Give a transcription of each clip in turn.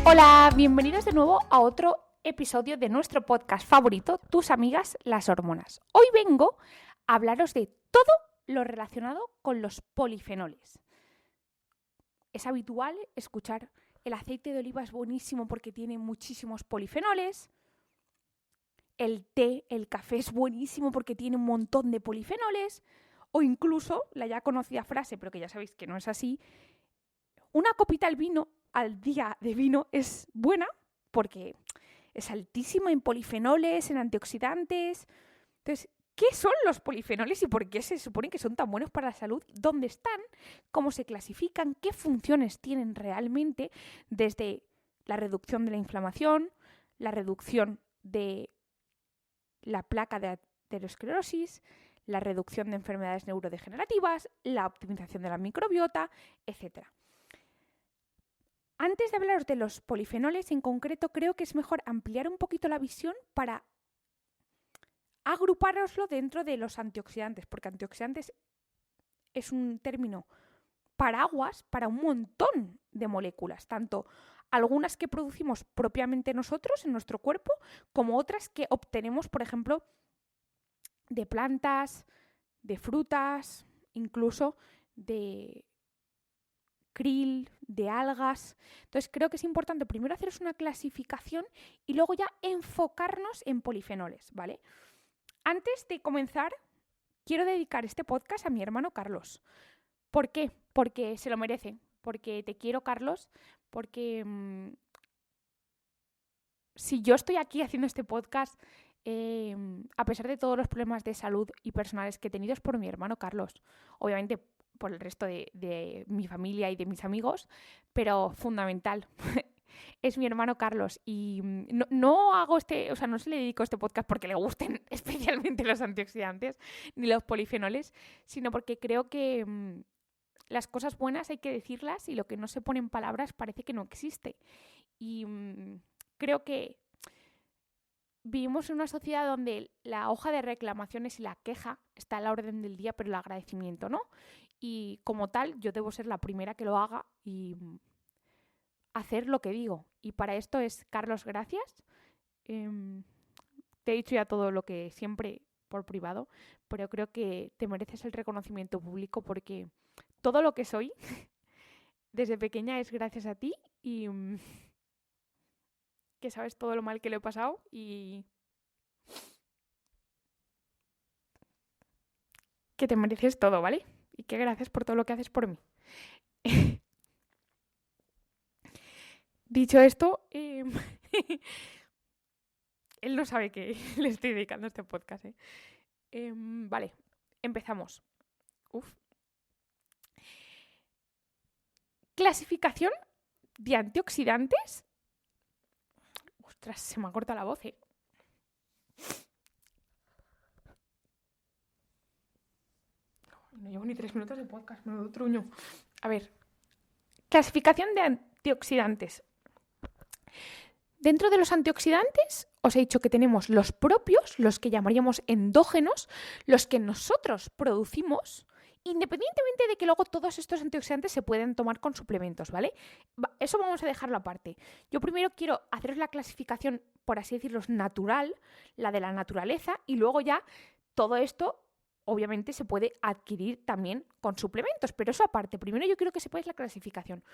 Hola, bienvenidos de nuevo a otro episodio de nuestro podcast favorito, Tus amigas las hormonas. Hoy vengo a hablaros de todo lo relacionado con los polifenoles. Es habitual escuchar el aceite de oliva es buenísimo porque tiene muchísimos polifenoles. El té, el café es buenísimo porque tiene un montón de polifenoles. O incluso, la ya conocida frase, pero que ya sabéis que no es así, una copita al día de vino es buena porque es altísimo en polifenoles, en antioxidantes. Entonces, ¿qué son los polifenoles y por qué se supone que son tan buenos para la salud? ¿Dónde están? ¿Cómo se clasifican? ¿Qué funciones tienen realmente? Desde la reducción de la inflamación, la reducción de la placa de aterosclerosis, la reducción de enfermedades neurodegenerativas, la optimización de la microbiota, etc. Antes de hablaros de los polifenoles en concreto, creo que es mejor ampliar un poquito la visión para agrupároslo dentro de los antioxidantes, porque antioxidantes es un término paraguas para un montón de moléculas, tanto algunas que producimos propiamente nosotros en nuestro cuerpo, como otras que obtenemos, por ejemplo, de plantas, de frutas, incluso de krill, de algas. Entonces creo que es importante primero haceros una clasificación y luego ya enfocarnos en polifenoles, ¿vale? Antes de comenzar, quiero dedicar este podcast a mi hermano Carlos. ¿Por qué? Porque se lo merece, porque te quiero, Carlos, porque si yo estoy aquí haciendo este podcast, a pesar de todos los problemas de salud y personales que he tenido, es por mi hermano Carlos. Obviamente por el resto de mi familia y de mis amigos, pero fundamental. Es mi hermano Carlos y no hago no se le dedico este podcast porque le gusten especialmente los antioxidantes ni los polifenoles, sino porque creo que las cosas buenas hay que decirlas y lo que no se pone en palabras parece que no existe. Y creo que vivimos en una sociedad donde la hoja de reclamaciones y la queja está a la orden del día, pero el agradecimiento no. Y como tal, yo debo ser la primera que lo haga y hacer lo que digo. Y para esto es, Carlos, gracias. Te he dicho ya todo lo que siempre por privado, pero creo que te mereces el reconocimiento público porque todo lo que soy desde pequeña es gracias a ti y que sabes todo lo mal que lo he pasado y que te mereces todo, ¿vale? Y que gracias por todo lo que haces por mí. Dicho esto, él no sabe que le estoy dedicando este podcast, ¿eh? Vale, empezamos. Clasificación de antioxidantes. Ostras, se me ha cortado la voz, ¿eh? No llevo ni 3 minutos de podcast, me lo truño. A ver, clasificación de antioxidantes. Dentro de los antioxidantes, os he dicho que tenemos los propios, los que llamaríamos endógenos, los que nosotros producimos, independientemente de que luego todos estos antioxidantes se pueden tomar con suplementos, ¿vale? Eso vamos a dejarlo aparte. Yo primero quiero haceros la clasificación, por así decirlo, natural, la de la naturaleza, y luego ya todo esto obviamente se puede adquirir también con suplementos, pero eso aparte. Primero yo quiero que sepáis la clasificación.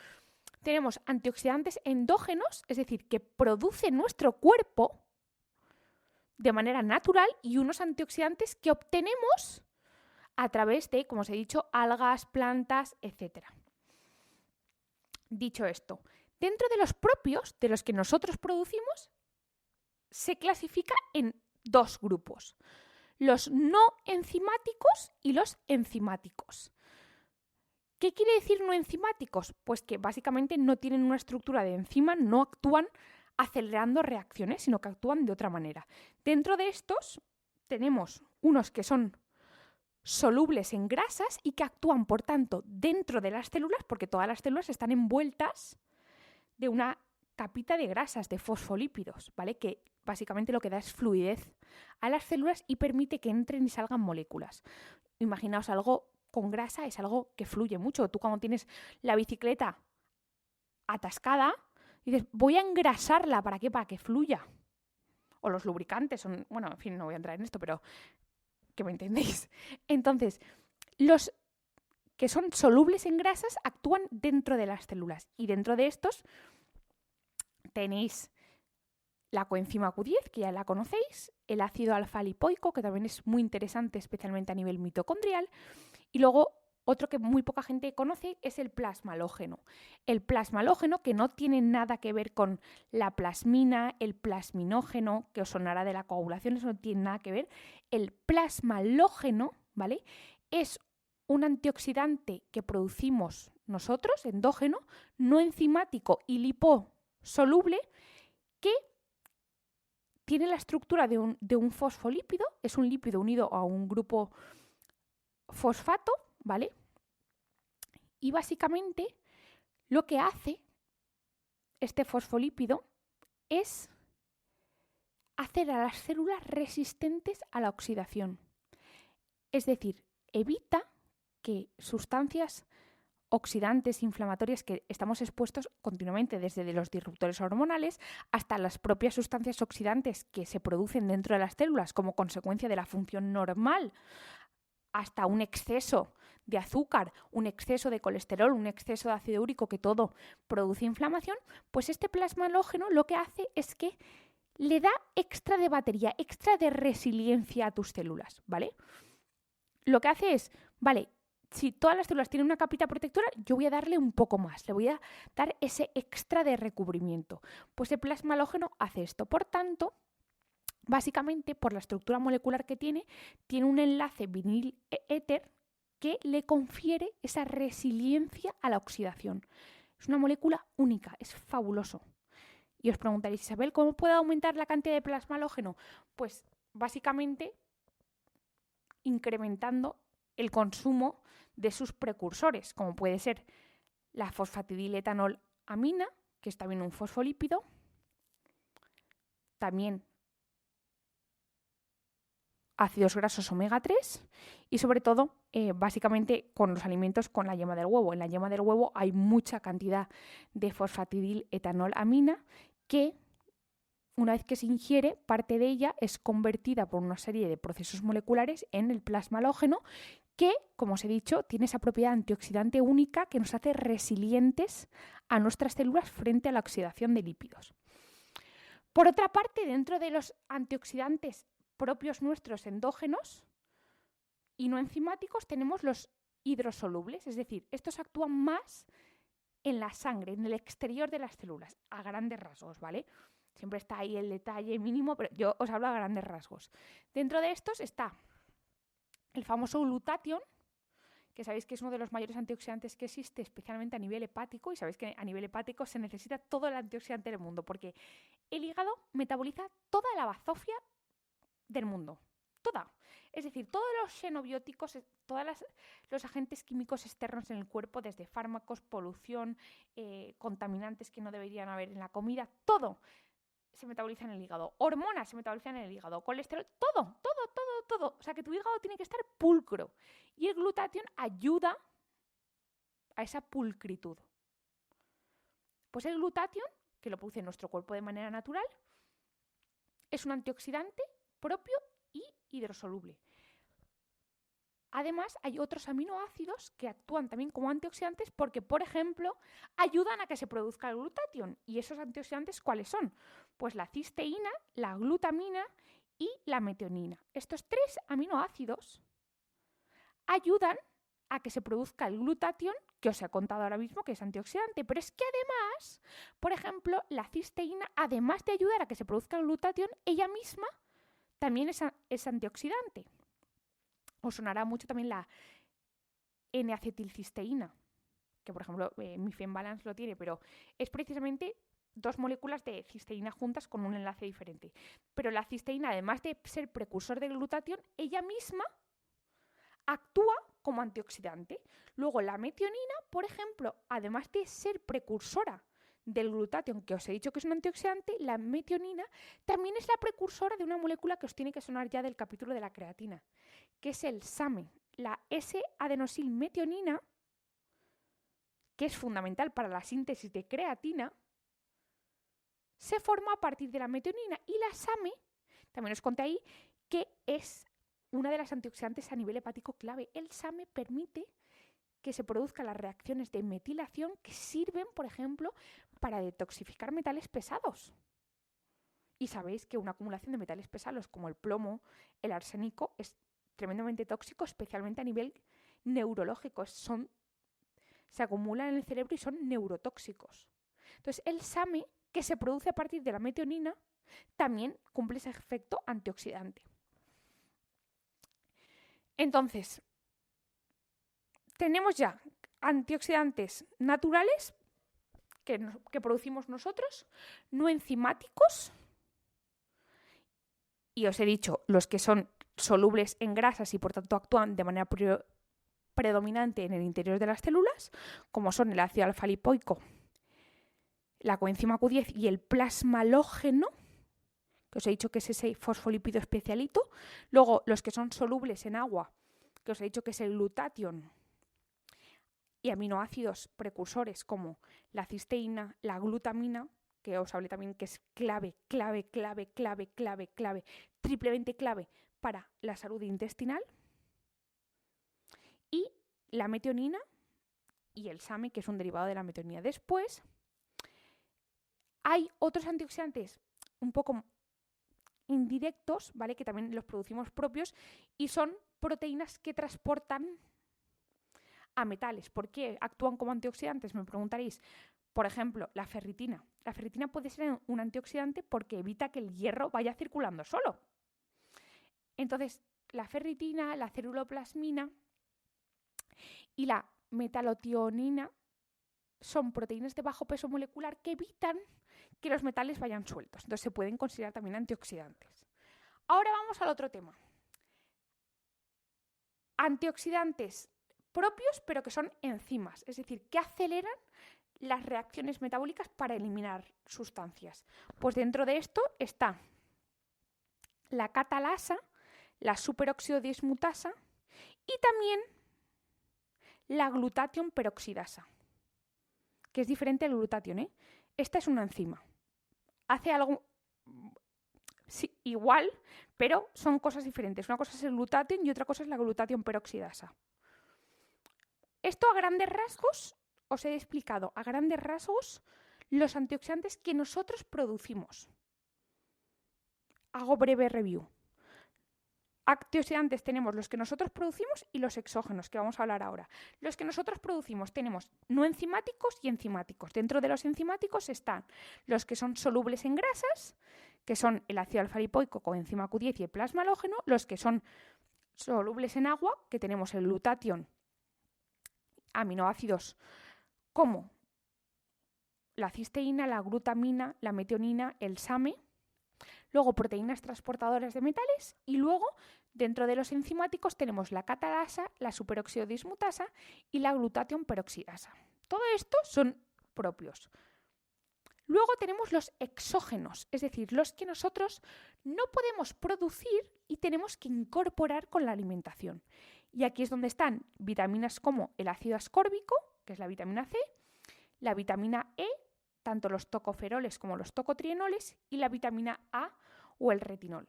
Tenemos antioxidantes endógenos, es decir, que produce nuestro cuerpo de manera natural, y unos antioxidantes que obtenemos a través de, como os he dicho, algas, plantas, etc. Dicho esto, dentro de los propios, de los que nosotros producimos, se clasifica en dos grupos: los no enzimáticos y los enzimáticos. ¿Qué quiere decir no enzimáticos? Pues que básicamente no tienen una estructura de enzima, no actúan acelerando reacciones, sino que actúan de otra manera. Dentro de estos tenemos unos que son solubles en grasas y que actúan, por tanto, dentro de las células, porque todas las células están envueltas de una capita de grasas, de fosfolípidos, ¿vale? Que básicamente lo que da es fluidez a las células y permite que entren y salgan moléculas. Imaginaos, algo con grasa es algo que fluye mucho. Tú cuando tienes la bicicleta atascada, Y dices, voy a engrasarla, ¿para qué? Para que fluya. O los lubricantes, bueno, en fin, no voy a entrar en esto, pero que me entendéis. Entonces, los que son solubles en grasas actúan dentro de las células. Y dentro de estos tenéis la coenzima Q10, que ya la conocéis, el ácido alfa-lipoico, que también es muy interesante, especialmente a nivel mitocondrial, y luego otro que muy poca gente conoce es el plasmalógeno. El plasmalógeno, que no tiene nada que ver con la plasmina, el plasminógeno, que os sonará de la coagulación, eso no tiene nada que ver. El plasmalógeno, ¿vale?, es un antioxidante que producimos nosotros, endógeno, no enzimático y liposoluble, que tiene la estructura de un fosfolípido, es un lípido unido a un grupo fosfato, ¿vale? Y básicamente lo que hace este fosfolípido es hacer a las células resistentes a la oxidación. Es decir, evita que sustancias oxidantes, inflamatorias, que estamos expuestos continuamente, desde los disruptores hormonales hasta las propias sustancias oxidantes que se producen dentro de las células como consecuencia de la función normal, hasta un exceso de azúcar, un exceso de colesterol, un exceso de ácido úrico, que todo produce inflamación, pues este plasmalógeno lo que hace es que le da extra de batería, extra de resiliencia a tus células, ¿vale? Lo que hace es, vale, si todas las células tienen una capita protectora, yo voy a darle un poco más, le voy a dar ese extra de recubrimiento. Pues el plasmalógeno hace esto. Por tanto, básicamente, por la estructura molecular que tiene un enlace vinil éter que le confiere esa resiliencia a la oxidación. Es una molécula única, es fabuloso. Y os preguntaréis, Isabel, ¿cómo puedo aumentar la cantidad de plasmalógeno? Pues básicamente incrementando el consumo de sus precursores, como puede ser la fosfatidiletanolamina, que es también un fosfolípido, también ácidos grasos omega 3 y sobre todo, básicamente, con los alimentos con la yema del huevo. En la yema del huevo hay mucha cantidad de fosfatidiletanolamina que, una vez que se ingiere, parte de ella es convertida por una serie de procesos moleculares en el plasmalógeno, que, como os he dicho, tiene esa propiedad antioxidante única que nos hace resilientes a nuestras células frente a la oxidación de lípidos. Por otra parte, dentro de los antioxidantes propios nuestros endógenos y no enzimáticos, tenemos los hidrosolubles, es decir, estos actúan más en la sangre, en el exterior de las células, a grandes rasgos, ¿vale? Siempre está ahí el detalle mínimo, pero yo os hablo a grandes rasgos. Dentro de estos está el famoso glutatión, que sabéis que es uno de los mayores antioxidantes que existe, especialmente a nivel hepático, y sabéis que a nivel hepático se necesita todo el antioxidante del mundo, porque el hígado metaboliza toda la bazofia del mundo, toda. Es decir, todos los xenobióticos, todos los agentes químicos externos en el cuerpo, desde fármacos, polución, contaminantes que no deberían haber en la comida, todo se metaboliza en el hígado. Hormonas se metabolizan en el hígado. Colesterol, todo. O sea que tu hígado tiene que estar pulcro. Y el glutatión ayuda a esa pulcritud. Pues el glutatión, que lo produce nuestro cuerpo de manera natural, es un antioxidante propio y hidrosoluble. Además, hay otros aminoácidos que actúan también como antioxidantes porque, por ejemplo, ayudan a que se produzca el glutatión. ¿Y esos antioxidantes cuáles son? Pues la cisteína, la glutamina y la metionina. Estos tres aminoácidos ayudan a que se produzca el glutatión, que os he contado ahora mismo que es antioxidante, pero es que además, por ejemplo, la cisteína, además de ayudar a que se produzca el glutatión, ella misma también es antioxidante. Os sonará mucho también la N-acetilcisteína, que por ejemplo mi Fembalance lo tiene, pero es precisamente dos moléculas de cisteína juntas con un enlace diferente. Pero la cisteína, además de ser precursor de glutatión, ella misma actúa como antioxidante. Luego la metionina, por ejemplo, además de ser precursora del glutatión, que os he dicho que es un antioxidante, la metionina también es la precursora de una molécula que os tiene que sonar ya del capítulo de la creatina, que es el SAMe, la S-adenosilmetionina, que es fundamental para la síntesis de creatina se forma a partir de la metionina y la SAMe, también os conté ahí, que es una de las antioxidantes a nivel hepático clave. El SAMe permite que se produzcan las reacciones de metilación que sirven, por ejemplo, para detoxificar metales pesados. Y sabéis que una acumulación de metales pesados como el plomo, el arsénico, es tremendamente tóxico, especialmente a nivel neurológico. Se acumulan en el cerebro y son neurotóxicos. Entonces, el SAMe, que se produce a partir de la metionina, también cumple ese efecto antioxidante. Entonces, tenemos ya antioxidantes naturales que producimos nosotros, no enzimáticos, y os he dicho, los que son solubles en grasas y por tanto actúan de manera predominante en el interior de las células, como son el ácido alfa-lipoico, la coenzima Q10 y el plasmalógeno, que os he dicho que es ese fosfolípido especialito. Luego, los que son solubles en agua, que os he dicho que es el glutatión, y aminoácidos precursores como la cisteína, la glutamina, que os hablé también que es clave, triplemente clave para la salud intestinal, y la metionina y el SAMe, que es un derivado de la metionina. Después, hay otros antioxidantes un poco indirectos, ¿vale? Que también los producimos propios y son proteínas que transportan a metales. ¿Por qué actúan como antioxidantes? Me preguntaréis. Por ejemplo, la ferritina. La ferritina puede ser un antioxidante porque evita que el hierro vaya circulando solo. Entonces, la ferritina, la ceruloplasmina y la metalotionina son proteínas de bajo peso molecular que evitan que los metales vayan sueltos. Entonces, se pueden considerar también antioxidantes. Ahora vamos al otro tema. Antioxidantes propios, pero que son enzimas, es decir, que aceleran las reacciones metabólicas para eliminar sustancias. Pues dentro de esto está la catalasa, la superóxido dismutasa y también la glutatión peroxidasa, que es diferente al glutatión, ¿eh? Esta es una enzima. Hace algo sí, igual, pero son cosas diferentes. Una cosa es el glutatión y otra cosa es la glutatión peroxidasa. Esto a grandes rasgos, os he explicado a grandes rasgos los antioxidantes que nosotros producimos. Hago breve review. Antioxidantes tenemos los que nosotros producimos y los exógenos, que vamos a hablar ahora. Los que nosotros producimos tenemos no enzimáticos y enzimáticos. Dentro de los enzimáticos están los que son solubles en grasas, que son el ácido alfa-lipoico, coenzima Q10 y el plasmalógeno. Los que son solubles en agua, que tenemos el glutatión, aminoácidos como la cisteína, la glutamina, la metionina, el SAMe. Luego proteínas transportadoras de metales y luego dentro de los enzimáticos tenemos la catalasa, la superóxido dismutasa y la glutatión peroxidasa. Todo esto son propios. Luego tenemos los exógenos, es decir, los que nosotros no podemos producir y tenemos que incorporar con la alimentación. Y aquí es donde están vitaminas como el ácido ascórbico, que es la vitamina C, la vitamina E, tanto los tocoferoles como los tocotrienoles, y la vitamina A o el retinol.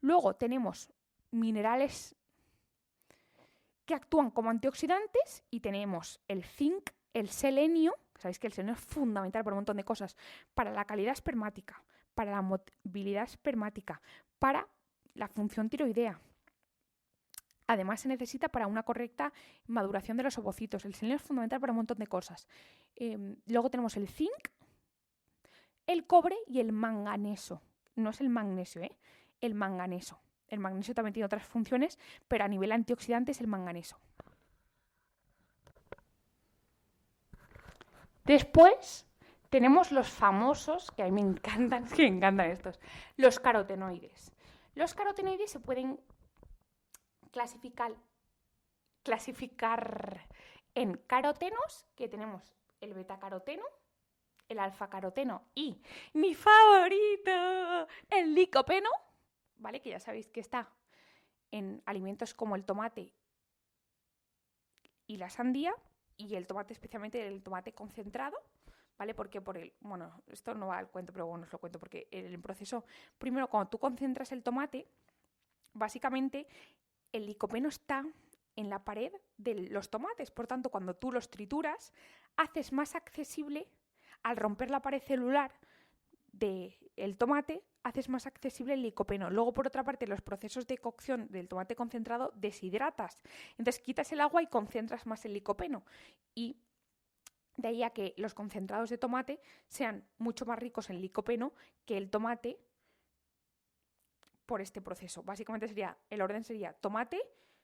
Luego tenemos minerales que actúan como antioxidantes y tenemos el zinc, el selenio. Sabéis que el selenio es fundamental para un montón de cosas, para la calidad espermática, para la movilidad espermática, para la función tiroidea. Además, se necesita para una correcta maduración de los ovocitos. El selenio es fundamental para un montón de cosas. Luego tenemos el zinc, el cobre y el manganeso. No es el magnesio, el manganeso. El magnesio también tiene otras funciones, pero a nivel antioxidante es el manganeso. Después tenemos los famosos, que a mí me encantan, que me encantan estos, los carotenoides. Los carotenoides se pueden clasificar en carotenos, que tenemos el betacaroteno, el alfacaroteno y mi favorito, el licopeno, ¿vale? Que ya sabéis que está en alimentos como el tomate y la sandía, y el tomate, especialmente el tomate concentrado, ¿vale? Porque esto no va al cuento, pero bueno, os lo cuento porque en el proceso, primero, cuando tú concentras el tomate, básicamente el licopeno está en la pared de los tomates. Por tanto, cuando tú los trituras, haces más accesible, al romper la pared celular del tomate, haces más accesible el licopeno. Luego, por otra parte, los procesos de cocción del tomate concentrado deshidratas. Entonces, quitas el agua y concentras más el licopeno. Y de ahí a que los concentrados de tomate sean mucho más ricos en licopeno que el tomate por este proceso. Básicamente el orden sería tomate,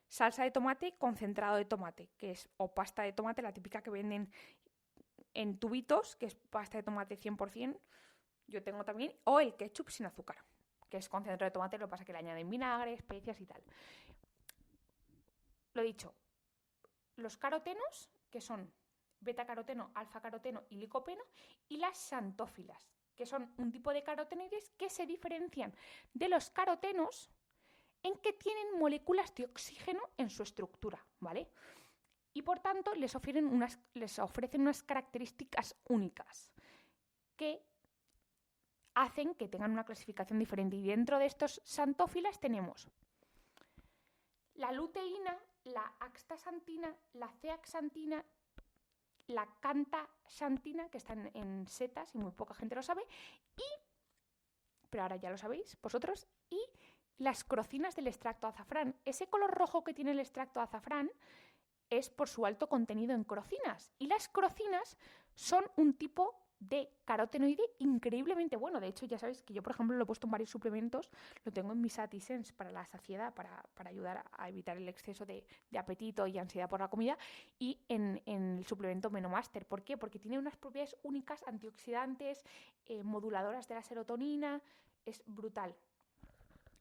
salsa de tomate, concentrado de tomate, que es o pasta de tomate, la típica que venden en tubitos, que es pasta de tomate 100%, yo tengo también, o el ketchup sin azúcar, que es concentrado de tomate, lo que pasa es que le añaden vinagre, especias y tal. Lo dicho, los carotenos, que son betacaroteno, alfacaroteno y licopeno, y las xantófilas, que son un tipo de carotenoides que se diferencian de los carotenos en que tienen moléculas de oxígeno en su estructura, ¿vale? Y por tanto les ofrecen unas características únicas que hacen que tengan una clasificación diferente. Y dentro de estos xantófilas tenemos la luteína, la axtaxantina, la zeaxantina, la cantaxantina, que están en setas y muy poca gente lo sabe, pero ahora ya lo sabéis vosotros, y las crocinas del extracto de azafrán. Ese color rojo que tiene el extracto de azafrán es por su alto contenido en crocinas. Y las crocinas son un tipo de carotenoide increíblemente bueno. De hecho, ya sabéis que yo, por ejemplo, lo he puesto en varios suplementos. Lo tengo en mi Satisense para la saciedad, para ayudar a evitar el exceso de apetito y ansiedad por la comida. Y en el suplemento Menomaster. ¿Por qué? Porque tiene unas propiedades únicas, antioxidantes, moduladoras de la serotonina. Es brutal.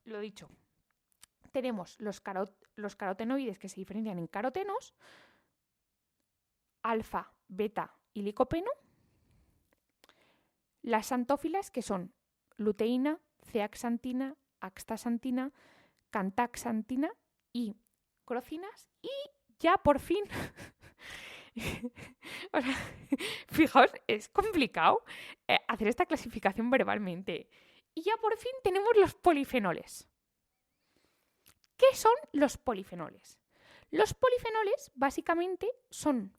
Lo dicho. Tenemos los carotenoides que se diferencian en carotenos, alfa, beta y licopeno. Las xantófilas, que son luteína, zeaxantina, axtaxantina, cantaxantina y crocinas. Y ya por fin, o sea, fijaos, es complicado hacer esta clasificación verbalmente. Y ya por fin tenemos los polifenoles. ¿Qué son los polifenoles? Los polifenoles básicamente son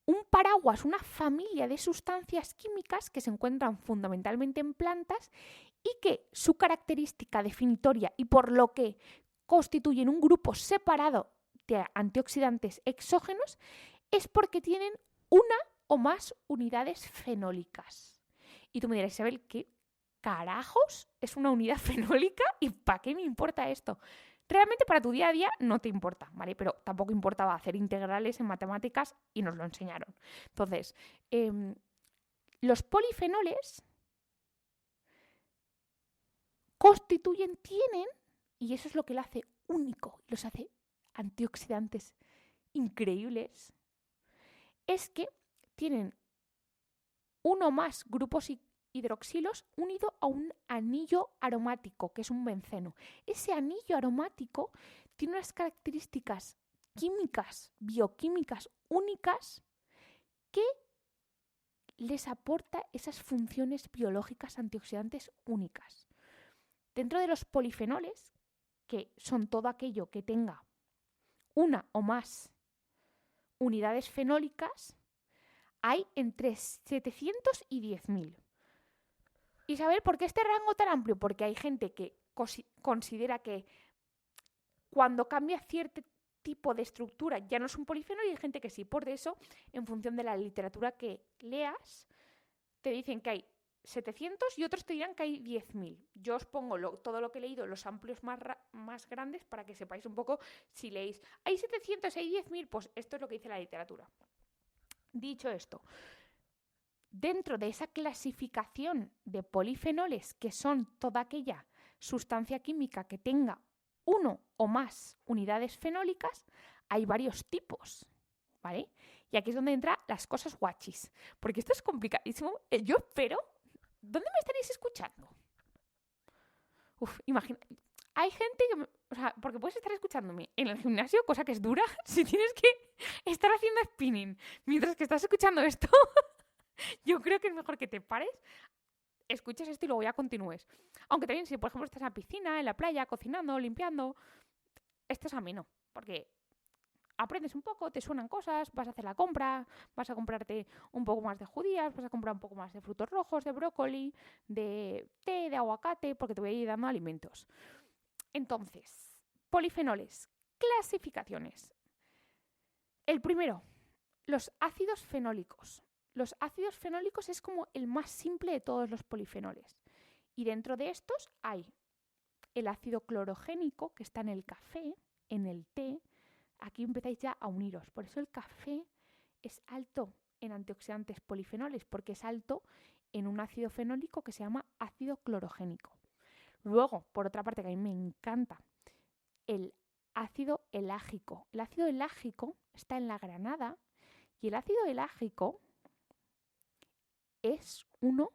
un paraguas, una familia de sustancias químicas que se encuentran fundamentalmente en plantas y que su característica definitoria y por lo que constituyen un grupo separado de antioxidantes exógenos es porque tienen una o más unidades fenólicas. Y tú me dirás, Isabel, ¿qué carajos es una unidad fenólica y para qué me importa esto? Realmente para tu día a día no te importa, ¿vale? Pero tampoco importaba hacer integrales en matemáticas y nos lo enseñaron. Entonces, los polifenoles tienen, y eso es lo que lo hace único, los hace antioxidantes increíbles, es que tienen uno o más grupos hidroxilos unido a un anillo aromático, que es un benceno. Ese anillo aromático tiene unas características químicas, bioquímicas únicas que les aporta esas funciones biológicas antioxidantes únicas. Dentro de los polifenoles, que son todo aquello que tenga una o más unidades fenólicas, hay entre 700 y 10.000. Isabel, ¿por qué este rango tan amplio? Porque hay gente que considera que cuando cambia cierto tipo de estructura ya no es un polifenol y hay gente que sí. Por eso, en función de la literatura que leas, te dicen que hay 700 y otros te dirán que hay 10.000. Yo os pongo todo lo que he leído, los amplios más grandes, para que sepáis un poco si leéis. ¿Hay 700, hay 10.000? Pues esto es lo que dice la literatura. Dicho esto, dentro de esa clasificación de polifenoles, que son toda aquella sustancia química que tenga uno o más unidades fenólicas, hay varios tipos, ¿vale? Y aquí es donde entran las cosas guachis, porque esto es complicadísimo. Yo espero... ¿Dónde me estaréis escuchando? Imagina... Hay gente que... O sea, porque puedes estar escuchándome en el gimnasio, cosa que es dura, si tienes que estar haciendo spinning mientras que estás escuchando esto... Yo creo que es mejor que te pares, escuches esto y luego ya continúes. Aunque también si, por ejemplo, estás en la piscina, en la playa, cocinando, limpiando, esto es ameno, porque aprendes un poco, te suenan cosas, vas a hacer la compra, vas a comprarte un poco más de judías, vas a comprar un poco más de frutos rojos, de brócoli, de té, de aguacate, porque te voy a ir dando alimentos. Entonces, polifenoles, clasificaciones. El primero, los ácidos fenólicos. Los ácidos fenólicos es como el más simple de todos los polifenoles. Y dentro de estos hay el ácido clorogénico, que está en el café, en el té. Aquí empezáis ya a uniros. Por eso el café es alto en antioxidantes polifenoles, porque es alto en un ácido fenólico que se llama ácido clorogénico. Luego, por otra parte, que a mí me encanta, el ácido elágico. El ácido elágico está en la granada y el ácido elágico es uno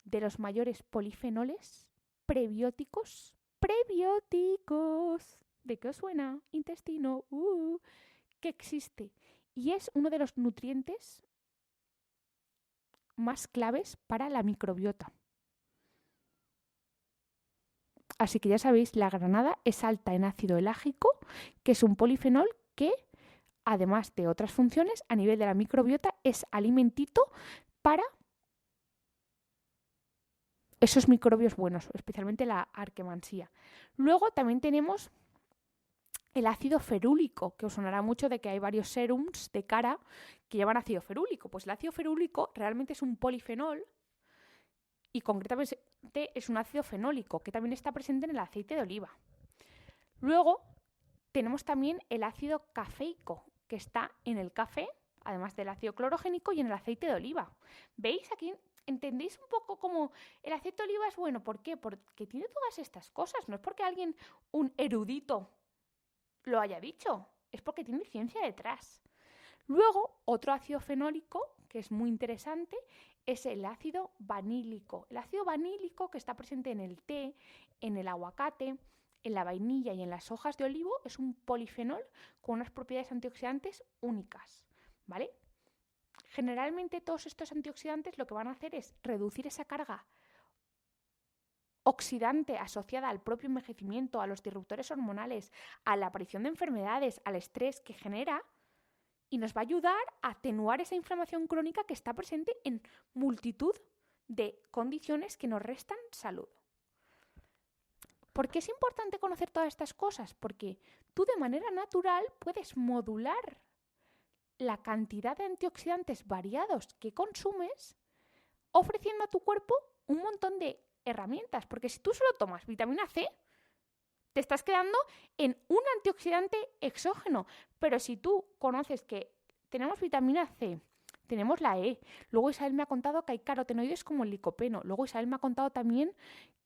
de los mayores polifenoles prebióticos. ¡Prebióticos! ¿De qué os suena? Intestino. Que existe. Y es uno de los nutrientes más claves para la microbiota. Así que ya sabéis, la granada es alta en ácido elágico, que es un polifenol que, además de otras funciones, a nivel de la microbiota, es alimentito para esos microbios buenos, especialmente la arquemansía. Luego también tenemos el ácido ferúlico, que os sonará mucho de que hay varios serums de cara que llevan ácido ferúlico. Pues el ácido ferúlico realmente es un polifenol y concretamente es un ácido fenólico que también está presente en el aceite de oliva. Luego tenemos también el ácido cafeico, que está en el café, además del ácido clorogénico y en el aceite de oliva. ¿Veis aquí? ¿Entendéis un poco cómo el aceite de oliva es bueno? ¿Por qué? Porque tiene todas estas cosas. No es porque alguien, un erudito, lo haya dicho. Es porque tiene ciencia detrás. Luego, otro ácido fenólico, que es muy interesante, es el ácido vanílico. El ácido vanílico, que está presente en el té, en el aguacate, en la vainilla y en las hojas de olivo, es un polifenol con unas propiedades antioxidantes únicas, ¿vale? Generalmente todos estos antioxidantes lo que van a hacer es reducir esa carga oxidante asociada al propio envejecimiento, a los disruptores hormonales, a la aparición de enfermedades, al estrés que genera y nos va a ayudar a atenuar esa inflamación crónica que está presente en multitud de condiciones que nos restan salud. ¿Por qué es importante conocer todas estas cosas? Porque tú de manera natural puedes modular la cantidad de antioxidantes variados que consumes, ofreciendo a tu cuerpo un montón de herramientas. Porque si tú solo tomas vitamina C, te estás quedando en un antioxidante exógeno. Pero si tú conoces que tenemos vitamina C, tenemos la E, luego Isabel me ha contado que hay carotenoides como el licopeno, luego Isabel me ha contado también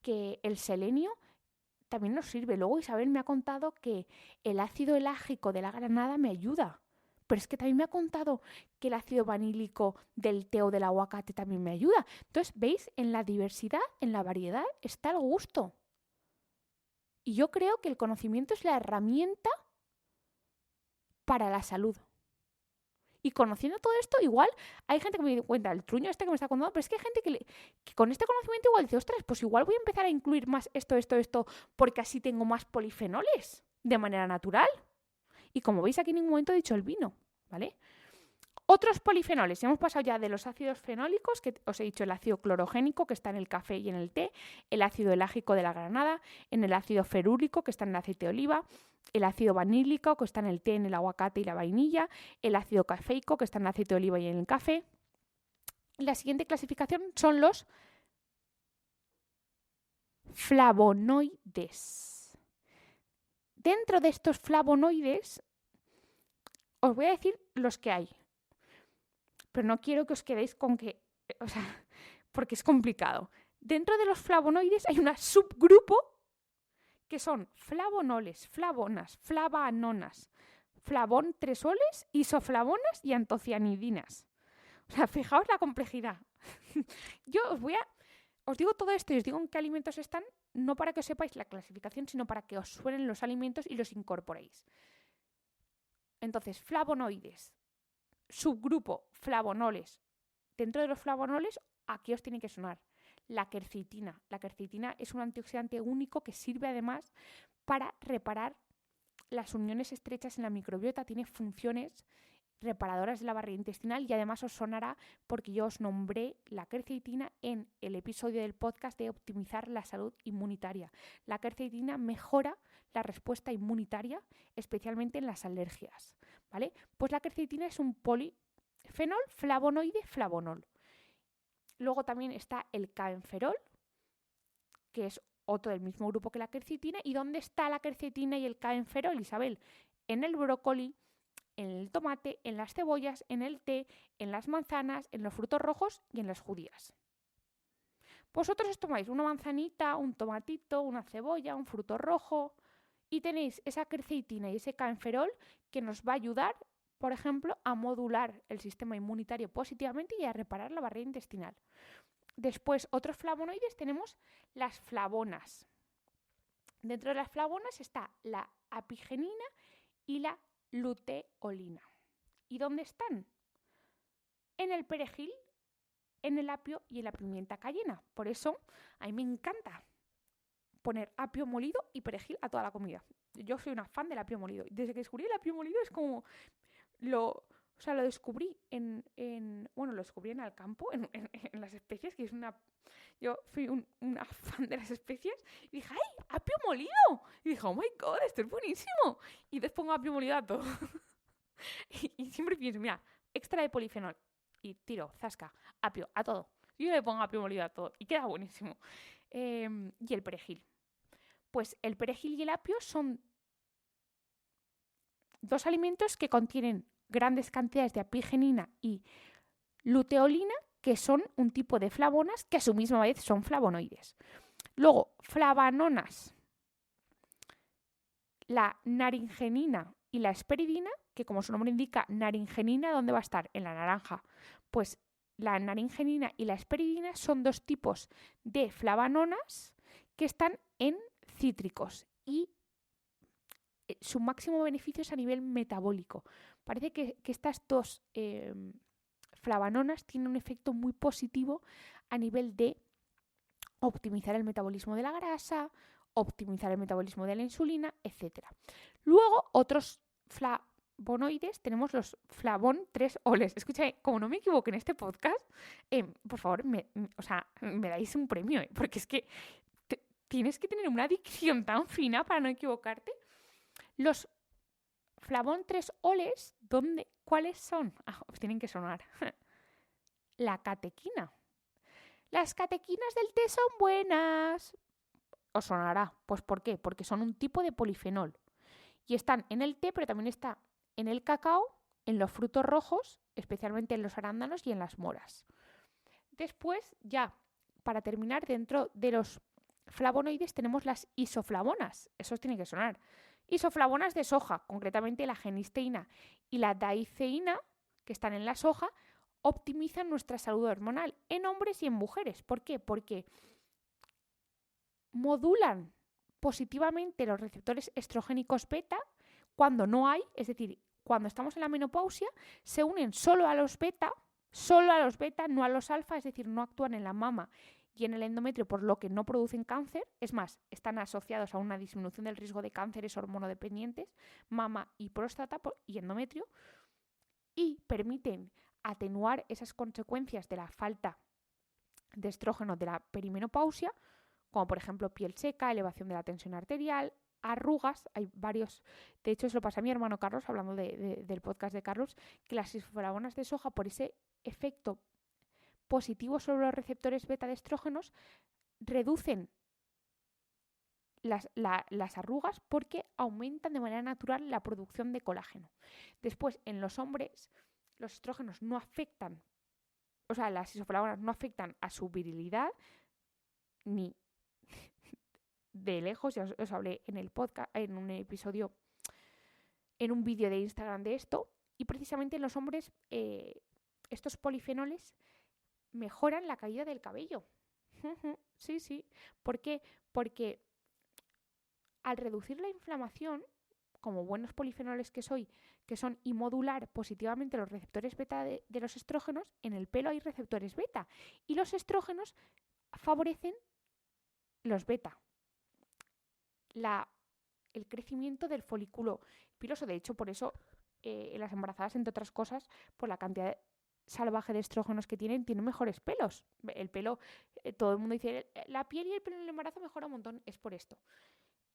que el selenio también nos sirve, luego Isabel me ha contado que el ácido elágico de la granada me ayuda. Pero es que también me ha contado que el ácido vanílico del té o del aguacate también me ayuda. Entonces, ¿veis? En la diversidad, en la variedad, está el gusto. Y yo creo que el conocimiento es la herramienta para la salud. Y conociendo todo esto, igual hay gente que me cuenta el truño este que me está contando, pero es que hay gente que con este conocimiento igual dice, ostras, pues igual voy a empezar a incluir más esto, porque así tengo más polifenoles de manera natural. Y como veis aquí en ningún momento he dicho el vino, ¿vale? Otros polifenoles, hemos pasado ya de los ácidos fenólicos, que os he dicho el ácido clorogénico, que está en el café y en el té, el ácido elágico de la granada, en el ácido ferúlico, que está en el aceite de oliva, el ácido vanílico, que está en el té, en el aguacate y la vainilla, el ácido cafeico, que está en el aceite de oliva y en el café. La siguiente clasificación son los flavonoides. Dentro de estos flavonoides, os voy a decir los que hay. Pero no quiero que os quedéis con que, porque es complicado. Dentro de los flavonoides hay un subgrupo que son flavonoles, flavonas, flavanonas, flavontresoles, isoflavonas y antocianidinas. O sea, fijaos la complejidad. Yo os digo todo esto y os digo en qué alimentos están, no para que os sepáis la clasificación, sino para que os suenen los alimentos y los incorporéis. Entonces, flavonoides, subgrupo flavonoles, dentro de los flavonoles, aquí os tiene que sonar la quercetina. La quercetina es un antioxidante único que sirve además para reparar las uniones estrechas en la microbiota, tiene funciones reparadoras de la barrera intestinal y además os sonará porque yo os nombré la quercetina en el episodio del podcast de optimizar la salud inmunitaria. La quercetina mejora la respuesta inmunitaria, especialmente en las alergias, ¿vale? Pues la quercetina es un polifenol flavonoide flavonol. Luego también está el caenferol, que es otro del mismo grupo que la quercetina. ¿Y dónde está la quercetina y el caenferol, Isabel? En el brócoli, en el tomate, en las cebollas, en el té, en las manzanas, en los frutos rojos y en las judías. Vosotros os tomáis una manzanita, un tomatito, una cebolla, un fruto rojo y tenéis esa quercetina y ese caenferol que nos va a ayudar, por ejemplo, a modular el sistema inmunitario positivamente y a reparar la barrera intestinal. Después, otros flavonoides, tenemos las flavonas. Dentro de las flavonas está la apigenina y la luteolina. ¿Y dónde están? En el perejil, en el apio y en la pimienta cayena. Por eso a mí me encanta poner apio molido y perejil a toda la comida. Yo soy una fan del apio molido. Desde que descubrí el apio molido es como lo descubrí lo descubrí en Alcampo, en las especias, que es una... Yo soy una fan de las especias y dije, ¡ay, apio molido! Y dije, ¡oh my God, esto es buenísimo! Y después pongo apio molido a todo. y siempre pienso, mira, extra de polifenol. Y tiro, zasca, apio, a todo. Yo le pongo apio molido a todo y queda buenísimo. Y el perejil. Pues el perejil y el apio son dos alimentos que contienen grandes cantidades de apigenina y luteolina, que son un tipo de flavonas que a su misma vez son flavonoides. Luego, flavanonas, la naringenina y la hesperidina, que como su nombre indica, naringenina, ¿dónde va a estar? En la naranja. Pues la naringenina y la hesperidina son dos tipos de flavanonas que están en cítricos y su máximo beneficio es a nivel metabólico. Parece que estas dos flavanonas tienen un efecto muy positivo a nivel de optimizar el metabolismo de la grasa, optimizar el metabolismo de la insulina, etc. Luego, otros flavonoides, tenemos los flavón 3-oles. Escúchame, como no me equivoque en este podcast, por favor, me dais un premio, porque es que tienes que tener una dicción tan fina para no equivocarte. Los flavón 3-oles, ¿cuáles son? Os tienen que sonar. La catequina. Las catequinas del té son buenas. Os sonará. Pues ¿por qué? Porque son un tipo de polifenol. Y están en el té, pero también está en el cacao, en los frutos rojos, especialmente en los arándanos y en las moras. Después, ya, para terminar, dentro de los flavonoides tenemos las isoflavonas. Eso os tiene que sonar. Isoflavonas de soja, concretamente la genisteína y la daiceína, que están en la soja, optimizan nuestra salud hormonal en hombres y en mujeres. ¿Por qué? Porque modulan positivamente los receptores estrogénicos beta cuando no hay, es decir, cuando estamos en la menopausia, se unen solo a los beta, no a los alfa, es decir, no actúan en la mama y en el endometrio, por lo que no producen cáncer. Es más, están asociados a una disminución del riesgo de cánceres hormonodependientes, mama y próstata y endometrio, y permiten atenuar esas consecuencias de la falta de estrógeno de la perimenopausia, como por ejemplo piel seca, elevación de la tensión arterial, arrugas. Hay varios, de hecho eso lo pasa a mi hermano Carlos, hablando del podcast de Carlos, que las isoflavonas de soja, por ese efecto positivo sobre los receptores beta de estrógenos, reducen las arrugas porque aumentan de manera natural la producción de colágeno. Después, en los hombres, los estrógenos no afectan, las isoflavonas no afectan a su virilidad ni de lejos. Ya os hablé en el podcast, en un episodio, en un vídeo de Instagram de esto. Y precisamente en los hombres estos polifenoles mejoran la caída del cabello. Sí. ¿Por qué? Porque al reducir la inflamación, como buenos polifenoles que son y modular positivamente los receptores beta de los estrógenos. En el pelo hay receptores beta y los estrógenos favorecen los beta, el crecimiento del folículo piloso. De hecho, por eso en las embarazadas, entre otras cosas, por la cantidad salvaje de estrógenos que tienen mejores pelos. El pelo, todo el mundo dice, la piel y el pelo en el embarazo mejora un montón, es por esto.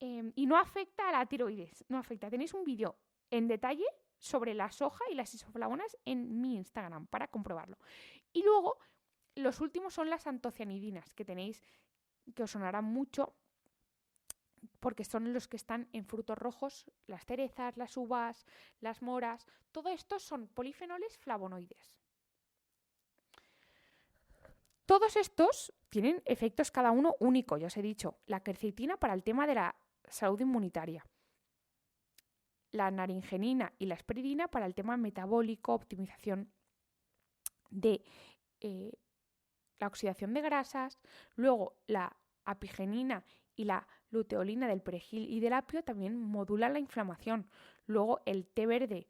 Y no afecta a la tiroides, no afecta. Tenéis un vídeo en detalle sobre la soja y las isoflavonas en mi Instagram para comprobarlo. Y luego, los últimos son las antocianidinas, que tenéis, que os sonarán mucho, porque son los que están en frutos rojos, las cerezas, las uvas, las moras. Todo esto son polifenoles flavonoides. Todos estos tienen efectos cada uno único, ya os he dicho. La quercetina para el tema de la salud inmunitaria. La naringenina y la esperidina para el tema metabólico, optimización de la oxidación de grasas. Luego la apigenina y la luteolina del perejil y del apio también modulan la inflamación. Luego el té verde,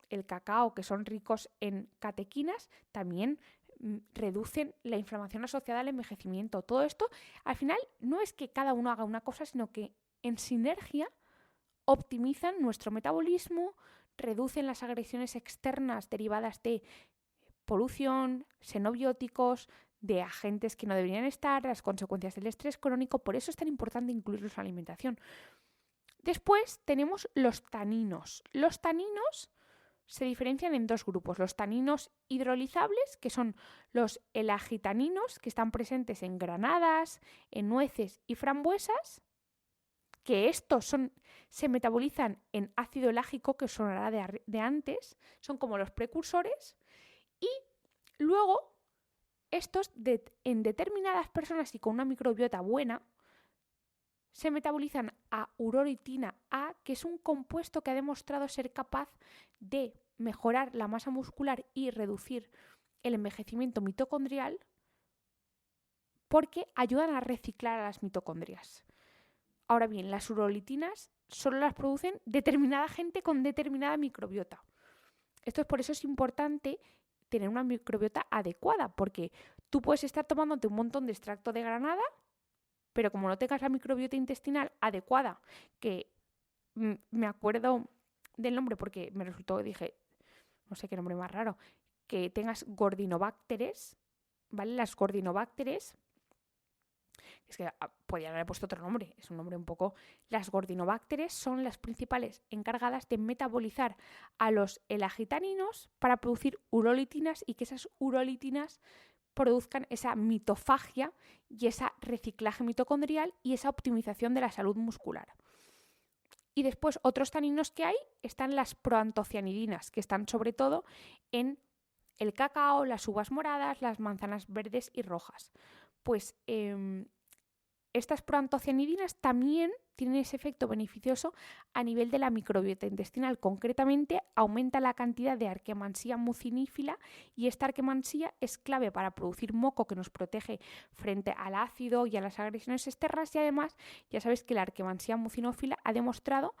el cacao, que son ricos en catequinas, también reducen la inflamación asociada al envejecimiento. Todo esto, al final, no es que cada uno haga una cosa, sino que en sinergia optimizan nuestro metabolismo, reducen las agresiones externas derivadas de polución, xenobióticos, de agentes que no deberían estar, las consecuencias del estrés crónico. Por eso es tan importante incluirlos en la alimentación. Después tenemos los taninos. Los taninos se diferencian en dos grupos. Los taninos hidrolizables, que son los elagitaninos, que están presentes en granadas, en nueces y frambuesas, que estos se metabolizan en ácido elágico, que os sonará de antes, son como los precursores. Y luego, estos en determinadas personas y con una microbiota buena, se metabolizan a urolitina A, que es un compuesto que ha demostrado ser capaz de mejorar la masa muscular y reducir el envejecimiento mitocondrial, porque ayudan a reciclar a las mitocondrias. Ahora bien, las urolitinas solo las producen determinada gente con determinada microbiota. Por eso es importante tener una microbiota adecuada, porque tú puedes estar tomándote un montón de extracto de granada, pero como no tengas la microbiota intestinal adecuada, que me acuerdo del nombre porque me resultó, dije, no sé qué nombre más raro, que tengas gordinobacteres, ¿vale? Las gordinobacteres, es que podrían haber puesto otro nombre, es un nombre un poco... Las gordinobacteres son las principales encargadas de metabolizar a los elagitaninos para producir urolitinas y que esas urolitinas produzcan esa mitofagia y ese reciclaje mitocondrial y esa optimización de la salud muscular. Y después otros taninos que hay están las proantocianidinas, que están sobre todo en el cacao, las uvas moradas, las manzanas verdes y rojas. Pues estas proantocianidinas también tienen ese efecto beneficioso a nivel de la microbiota intestinal. Concretamente, aumenta la cantidad de Arquemansia mucinífila y esta Arquemansia es clave para producir moco que nos protege frente al ácido y a las agresiones externas y además ya sabéis que la Arquemansia mucinófila ha demostrado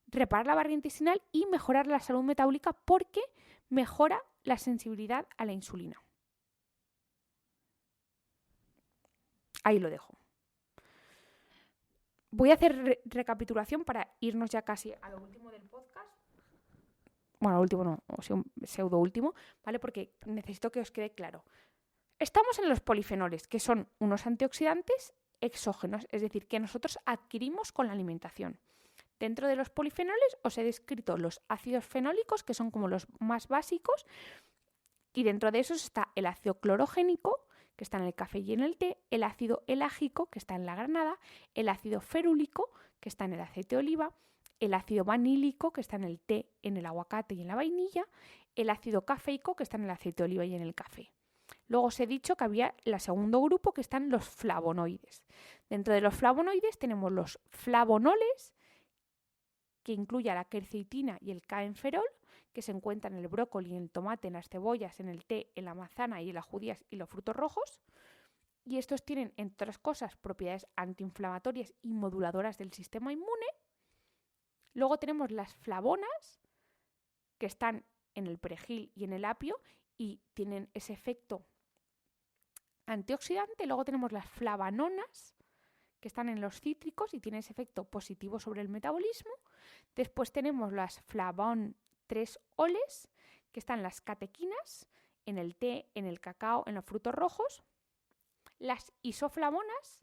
reparar la barrera intestinal y mejorar la salud metabólica porque mejora la sensibilidad a la insulina. Ahí lo dejo. Voy a hacer recapitulación para irnos ya casi a lo último del podcast. Bueno, lo último no, o sea, un pseudo último, ¿vale? Porque necesito que os quede claro. Estamos en los polifenoles, que son unos antioxidantes exógenos, es decir, que nosotros adquirimos con la alimentación. Dentro de los polifenoles os he descrito los ácidos fenólicos, que son como los más básicos, y dentro de esos está el ácido clorogénico, que está en el café y en el té, el ácido elágico, que está en la granada, el ácido ferúlico, que está en el aceite de oliva, el ácido vanílico, que está en el té, en el aguacate y en la vainilla, el ácido cafeico, que está en el aceite de oliva y en el café. Luego os he dicho que había el segundo grupo, que están los flavonoides. Dentro de los flavonoides tenemos los flavonoles, que incluye la quercetina y el caenferol, que se encuentran en el brócoli, en el tomate, en las cebollas, en el té, en la manzana y en las judías y los frutos rojos. Y estos tienen, entre otras cosas, propiedades antiinflamatorias y moduladoras del sistema inmune. Luego tenemos las flavonas, que están en el perejil y en el apio y tienen ese efecto antioxidante. Luego tenemos las flavanonas, que están en los cítricos y tienen ese efecto positivo sobre el metabolismo. Después tenemos las flavón 3-oles, que están las catequinas, en el té, en el cacao, en los frutos rojos. Las isoflavonas,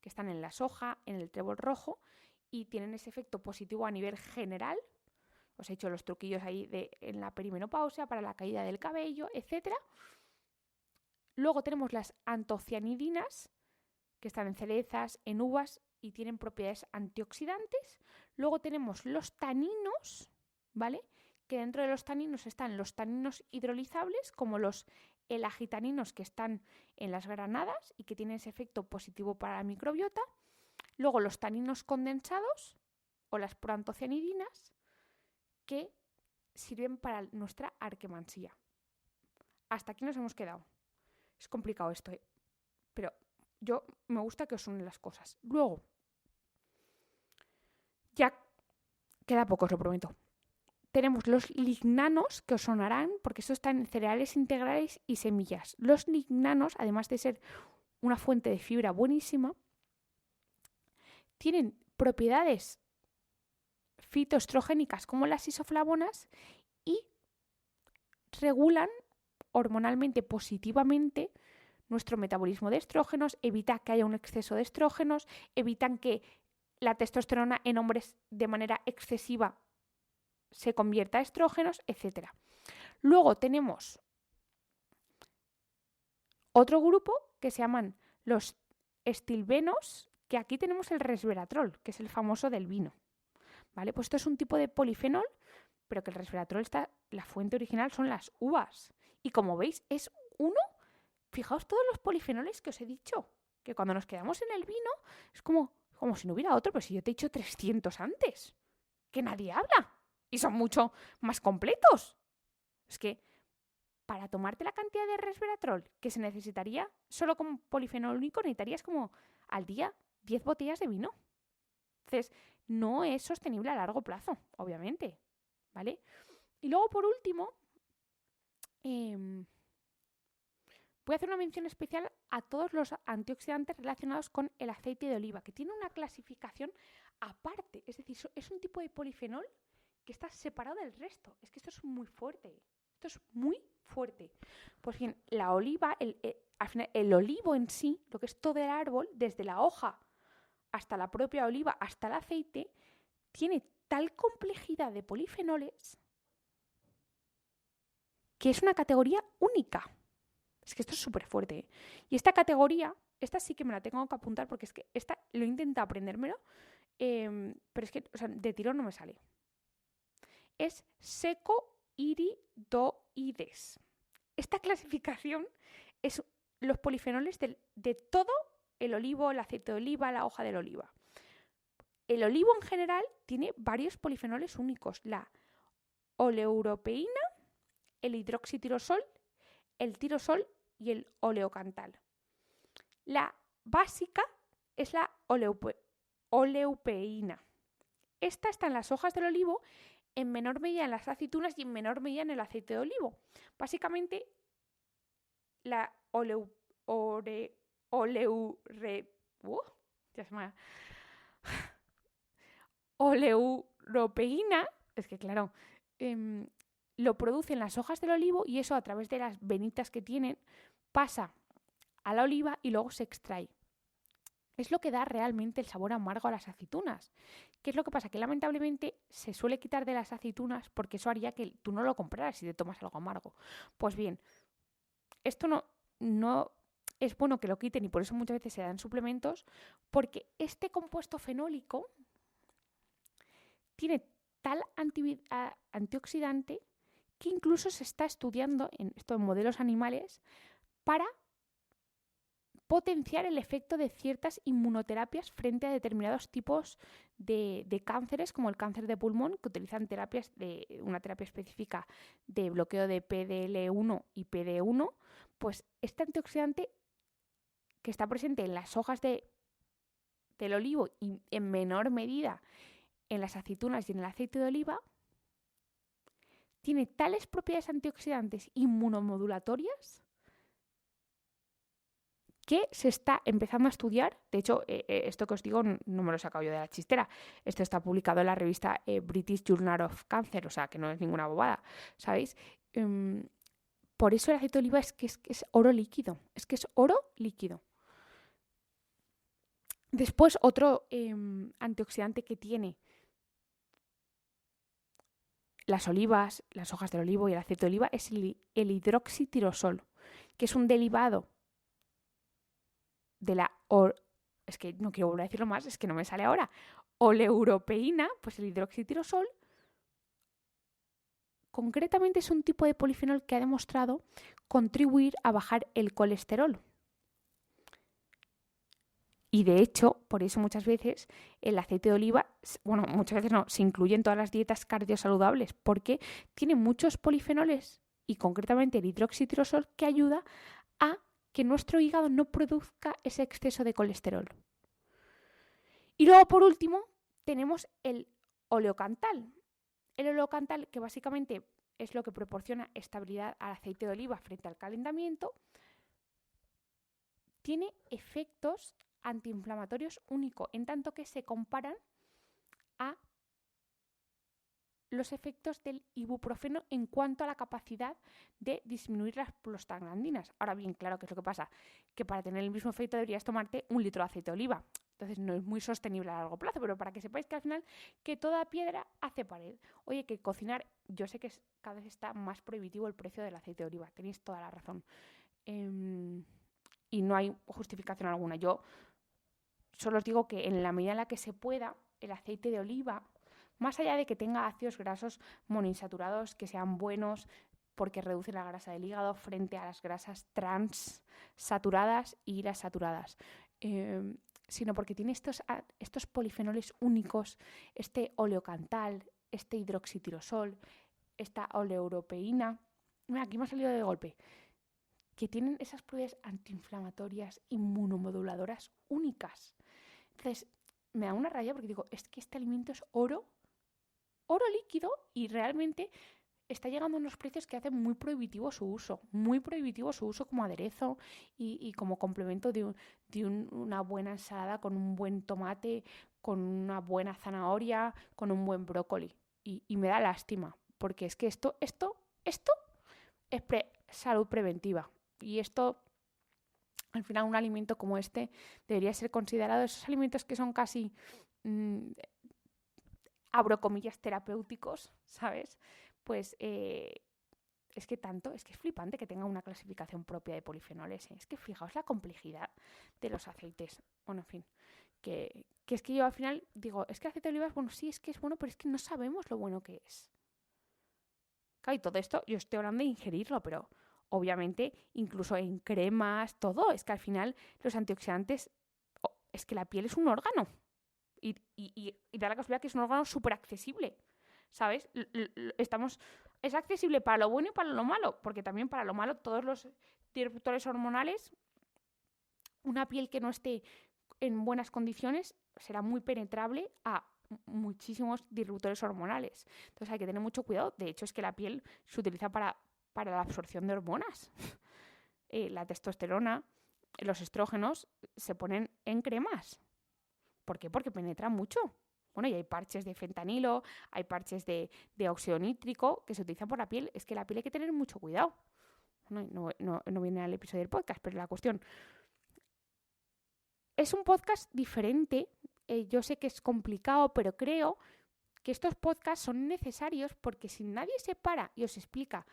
que están en la soja, en el trébol rojo y tienen ese efecto positivo a nivel general. Os he hecho los truquillos ahí en la perimenopausia, para la caída del cabello, etc. Luego tenemos las antocianidinas, que están en cerezas, en uvas y tienen propiedades antioxidantes. Luego tenemos los taninos, ¿vale? Que dentro de los taninos están los taninos hidrolizables, como los elagitaninos que están en las granadas y que tienen ese efecto positivo para la microbiota. Luego los taninos condensados o las proantocianidinas, que sirven para nuestra arquemansía. Hasta aquí nos hemos quedado. Es complicado esto, pero yo me gusta que os suenen las cosas. Luego, ya queda poco, os lo prometo. Tenemos los lignanos, que os sonarán, porque estos están en cereales integrales y semillas. Los lignanos, además de ser una fuente de fibra buenísima, tienen propiedades fitoestrogénicas como las isoflavonas y regulan hormonalmente positivamente nuestro metabolismo de estrógenos, evita que haya un exceso de estrógenos, evitan que la testosterona en hombres de manera excesiva se convierta a estrógenos, etc. Luego tenemos otro grupo que se llaman los estilbenos, que aquí tenemos el resveratrol, que es el famoso del vino. ¿Vale? Pues esto es un tipo de polifenol, pero que el resveratrol la fuente original son las uvas. Y como veis, es uno. Fijaos todos los polifenoles que os he dicho, que cuando nos quedamos en el vino es como si no hubiera otro, pero si yo te he dicho 300 antes, que nadie habla, y son mucho más completos. Es que para tomarte la cantidad de resveratrol que se necesitaría solo con polifenol único, necesitarías como al día 10 botellas de vino. Entonces, no es sostenible a largo plazo, obviamente, ¿vale? Y luego, por último, voy a hacer una mención especial a todos los antioxidantes relacionados con el aceite de oliva, que tiene una clasificación aparte. Es decir, es un tipo de polifenol que está separado del resto. Es que esto es muy fuerte. Esto es muy fuerte. Pues bien, la oliva, al final, el olivo en sí, lo que es todo el árbol, desde la hoja hasta la propia oliva, hasta el aceite, tiene tal complejidad de polifenoles que es una categoría única. Es que esto es súper fuerte, ¿eh? Y esta categoría, esta sí que me la tengo que apuntar porque es que esta lo he intentado aprendérmelo, pero es que de tirón no me sale. Es secoiridoides. Esta clasificación es los polifenoles de todo el olivo, el aceite de oliva, la hoja del oliva. El olivo en general tiene varios polifenoles únicos. La oleuropeína, el hidroxitirosol, el tirosol y el oleocantal. La básica es la oleupeína. Esta está en las hojas del olivo, en menor medida en las aceitunas y en menor medida en el aceite de olivo. Básicamente, la oleuropeína, es que claro, lo producen las hojas del olivo y eso a través de las venitas que tienen pasa a la oliva y luego se extrae. Es lo que da realmente el sabor amargo a las aceitunas. ¿Qué es lo que pasa? Que lamentablemente se suele quitar de las aceitunas porque eso haría que tú no lo compraras si te tomas algo amargo. Pues bien, esto no es bueno que lo quiten y por eso muchas veces se dan suplementos, porque este compuesto fenólico tiene tal antioxidante que incluso se está estudiando en modelos animales para potenciar el efecto de ciertas inmunoterapias frente a determinados tipos de cánceres, como el cáncer de pulmón, que utilizan una terapia específica de bloqueo de PDL1 y PD1. Pues este antioxidante que está presente en las hojas del olivo y en menor medida en las aceitunas y en el aceite de oliva tiene tales propiedades antioxidantes inmunomodulatorias que se está empezando a estudiar. De hecho, esto que os digo no me lo he sacado yo de la chistera. Esto está publicado en la revista British Journal of Cancer, o sea, que no es ninguna bobada, ¿sabéis? Por eso el aceite de oliva es que es oro líquido. Es que es oro líquido. Después, otro antioxidante que tiene las olivas, las hojas del olivo y el aceite de oliva es el hidroxitirosol, que es un derivado de la... es que no quiero volver a decirlo más, es que no me sale ahora. Oleuropeína, pues el hidroxitirosol, concretamente es un tipo de polifenol que ha demostrado contribuir a bajar el colesterol. Y de hecho, por eso muchas veces el aceite de oliva, bueno, muchas veces no, se incluye en todas las dietas cardiosaludables porque tiene muchos polifenoles y concretamente el hidroxitirosol que ayuda a que nuestro hígado no produzca ese exceso de colesterol. Y luego, por último, tenemos el oleocantal. El oleocantal, que básicamente es lo que proporciona estabilidad al aceite de oliva frente al calentamiento, tiene efectos antiinflamatorios únicos, en tanto que se comparan a los efectos del ibuprofeno en cuanto a la capacidad de disminuir las prostaglandinas. Ahora bien, claro, ¿qué es lo que pasa? Que para tener el mismo efecto deberías tomarte 1 litro de aceite de oliva. Entonces no es muy sostenible a largo plazo, pero para que sepáis que al final que toda piedra hace pared. Oye, que cocinar, yo sé que cada vez está más prohibitivo el precio del aceite de oliva, tenéis toda la razón. Y no hay justificación alguna. Yo solo os digo que en la medida en la que se pueda, el aceite de oliva, más allá de que tenga ácidos grasos monoinsaturados que sean buenos porque reducen la grasa del hígado frente a las grasas trans saturadas y las saturadas, sino porque tiene estos polifenoles únicos, este oleocantal, este hidroxitirosol, esta oleuropeína. Mira, aquí me ha salido de golpe. Que tienen esas propiedades antiinflamatorias, inmunomoduladoras únicas. Entonces, me da una raya porque digo, es que este alimento es oro líquido y realmente está llegando a unos precios que hacen muy prohibitivo su uso como aderezo y como complemento de una buena ensalada con un buen tomate, con una buena zanahoria, con un buen brócoli. Y me da lástima, porque es que esto es salud preventiva. Y esto, al final, un alimento como este debería ser considerado esos alimentos que son casi, abro comillas, terapéuticos, ¿sabes? Pues es que es flipante que tenga una clasificación propia de polifenoles. Es que fijaos la complejidad de los aceites. Bueno, en fin, que es que yo al final digo, es que el aceite de oliva es bueno, sí, es que es bueno, pero es que no sabemos lo bueno que es. Claro, y todo esto, yo estoy hablando de ingerirlo, pero obviamente incluso en cremas, todo, es que al final los antioxidantes, es que la piel es un órgano y da la casualidad que es un órgano súper accesible, ¿sabes? Es accesible para lo bueno y para lo malo, porque también para lo malo todos los disruptores hormonales, una piel que no esté en buenas condiciones será muy penetrable a muchísimos disruptores hormonales. Entonces hay que tener mucho cuidado. De hecho, es que la piel se utiliza para la absorción de hormonas. La testosterona, los estrógenos se ponen en cremas. ¿Por qué? Porque penetran mucho. Bueno, y hay parches de fentanilo, hay parches de óxido nítrico que se utilizan por la piel. Es que la piel hay que tener mucho cuidado. No viene al episodio del podcast, pero la cuestión... Es un podcast diferente. Yo sé que es complicado, pero creo que estos podcasts son necesarios porque si nadie se para y os explica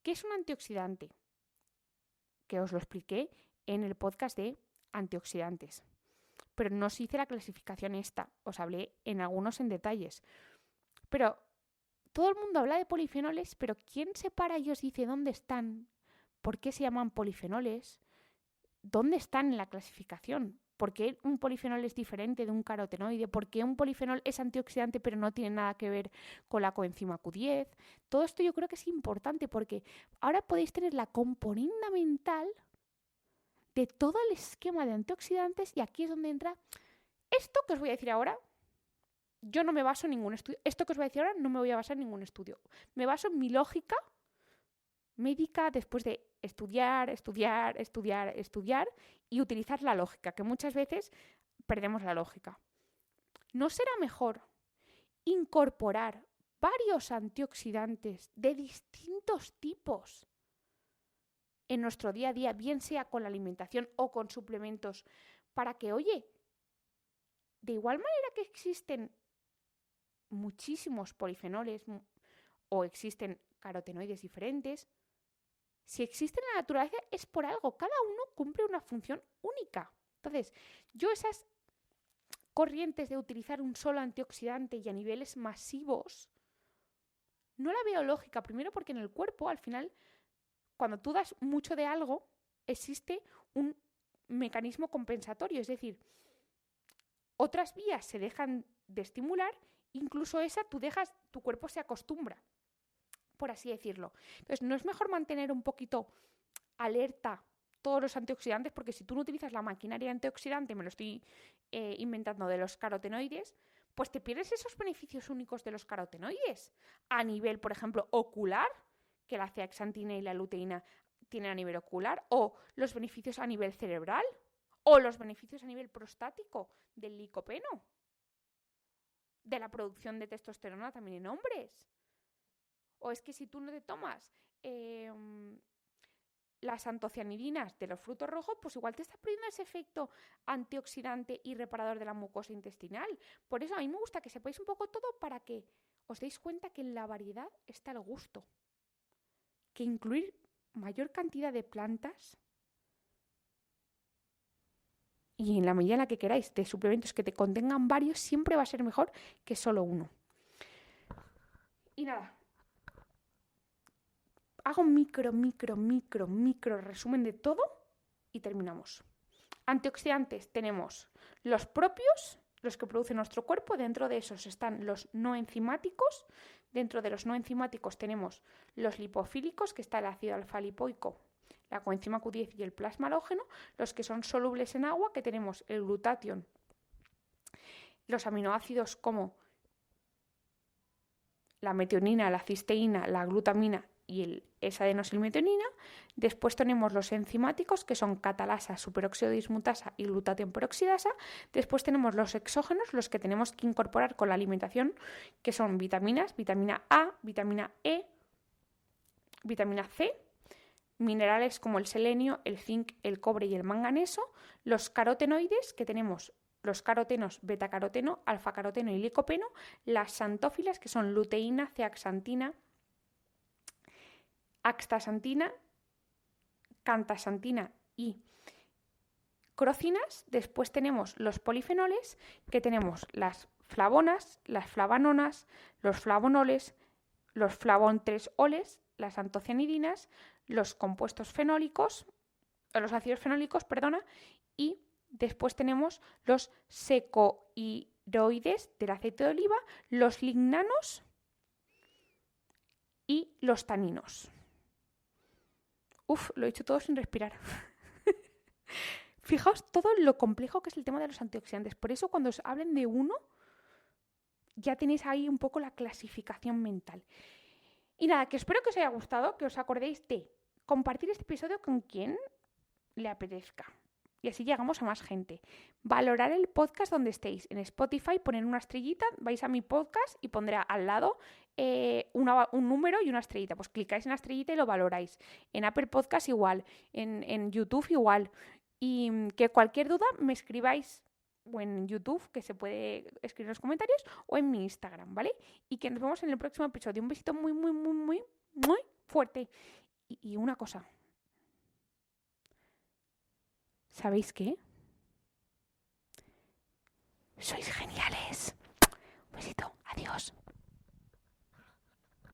qué es un antioxidante, que os lo expliqué en el podcast de antioxidantes, pero no os hice la clasificación esta, os hablé en algunos en detalles. Pero todo el mundo habla de polifenoles, pero ¿quién se para y os dice dónde están? ¿Por qué se llaman polifenoles? ¿Dónde están en la clasificación? ¿Por qué un polifenol es diferente de un carotenoide? ¿Por qué un polifenol es antioxidante pero no tiene nada que ver con la coenzima Q10? Todo esto yo creo que es importante porque ahora podéis tener la componenda mental de todo el esquema de antioxidantes y aquí es donde entra esto que os voy a decir ahora yo no me baso en ningún estudio. Esto que os voy a decir ahora no me voy a basar en ningún estudio. Me baso en mi lógica médica después de estudiar y utilizar la lógica, que muchas veces perdemos la lógica. ¿No será mejor incorporar varios antioxidantes de distintos tipos en nuestro día a día, bien sea con la alimentación o con suplementos, para que, oye, de igual manera que existen muchísimos polifenoles o existen carotenoides diferentes, si existen en la naturaleza es por algo, cada uno cumple una función única. Entonces, yo esas corrientes de utilizar un solo antioxidante y a niveles masivos, no la veo lógica. Primero porque en el cuerpo, al final, cuando tú das mucho de algo, existe un mecanismo compensatorio. Es decir, otras vías se dejan de estimular, incluso esa tu cuerpo se acostumbra, por así decirlo. Entonces, ¿no es mejor mantener un poquito alerta todos los antioxidantes? Porque si tú no utilizas la maquinaria antioxidante, me lo estoy inventando, de los carotenoides, pues te pierdes esos beneficios únicos de los carotenoides. A nivel, por ejemplo, ocular, que la zeaxantina y la luteína tienen a nivel ocular, o los beneficios a nivel cerebral, o los beneficios a nivel prostático del licopeno, de la producción de testosterona también en hombres. O es que si tú no te tomas las antocianidinas de los frutos rojos, pues igual te estás perdiendo ese efecto antioxidante y reparador de la mucosa intestinal. Por eso a mí me gusta que sepáis un poco todo para que os deis cuenta que en la variedad está el gusto. Que incluir mayor cantidad de plantas y en la medida en la que queráis de suplementos que te contengan varios siempre va a ser mejor que solo uno. Y nada. Hago micro resumen de todo y terminamos. Antioxidantes tenemos los propios, los que produce nuestro cuerpo. Dentro de esos están los no enzimáticos. Dentro de los no enzimáticos tenemos los lipofílicos, que está el ácido alfa-lipoico, la coenzima Q10 y el plasma halógeno. Los que son solubles en agua, que tenemos el glutatión, los aminoácidos como la metionina, la cisteína, la glutamina y esa adenosilmetionina. Después tenemos los enzimáticos, que son catalasa, superóxido dismutasa y glutatión peroxidasa. Después tenemos los exógenos, los que tenemos que incorporar con la alimentación, que son vitaminas, vitamina A, vitamina E, vitamina C, minerales como el selenio, el zinc, el cobre y el manganeso. Los carotenoides, que tenemos los carotenos, betacaroteno, alfacaroteno y licopeno. Las xantófilas, que son luteína, zeaxantina, axtaxantina, cantaxantina y crocinas. Después tenemos los polifenoles, que tenemos las flavonas, las flavanonas, los flavonoles, los flavontresoles, las antocianidinas, los compuestos fenólicos, los ácidos fenólicos, y después tenemos los secoiroides del aceite de oliva, los lignanos y los taninos. Lo he dicho todo sin respirar. Fijaos todo lo complejo que es el tema de los antioxidantes. Por eso cuando os hablen de uno, ya tenéis ahí un poco la clasificación mental. Y nada, que espero que os haya gustado, que os acordéis de compartir este episodio con quien le apetezca. Y así llegamos a más gente. Valorar el podcast donde estéis. En Spotify poner una estrellita, vais a mi podcast y pondré al lado un número y una estrellita. Pues clicáis en la estrellita y lo valoráis. En Apple Podcast igual, en YouTube igual. Y que cualquier duda me escribáis o en YouTube, que se puede escribir en los comentarios, o en mi Instagram, ¿vale? Y que nos vemos en el próximo episodio. Un besito muy fuerte. Y una cosa. ¿Sabéis qué? Sois geniales. Un besito. Adiós.